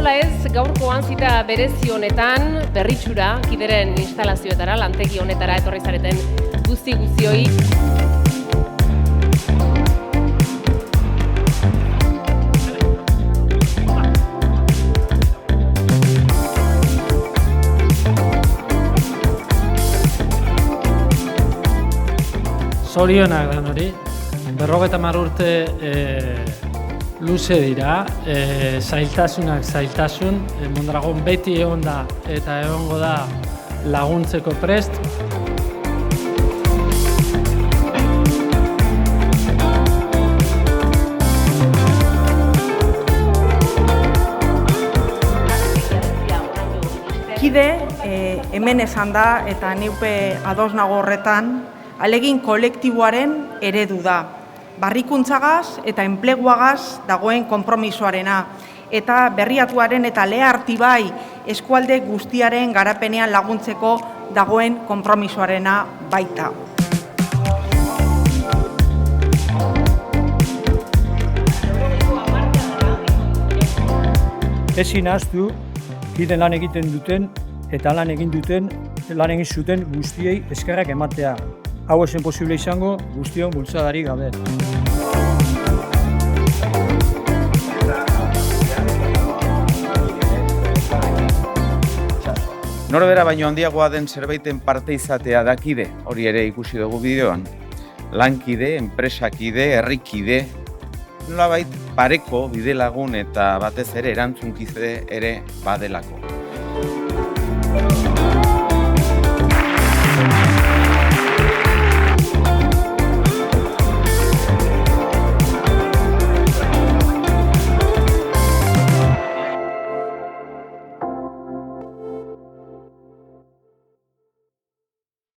Nola ez, gaurkoan zita berezi honetan berritxura kideren instalazioetara, lantegi honetara etorri zareten guzti-guztioi. Zorionak den hori, 50 urte luze dira, zailtasunak zailtasun, Mondragon beti egon da eta egongo da laguntzeko prest. Kide, hemen esan da eta niupe ados nago horretan, alegin kolektiboaren eredu da. Barrikuntzagaz eta enpleguagaz dagoen konpromisoarena eta berriatuaren eta lehartibai eskualde guztiaren garapenean laguntzeko dagoen konpromisoarena baita. Ezin ahaztu, kide lan egiten duten eta lan egin zuten guztiei eskerrak ematea. Hau esen posible izango guztion bultzadari gabe. Norbera baino handiagoa den zerbaiten parte izatea da kide, hori ere ikusi dugu bideoan. Lankide, enpresakide, herrikide, nolabait pareko bidelagun eta batez ere erantzunkide ere badelako.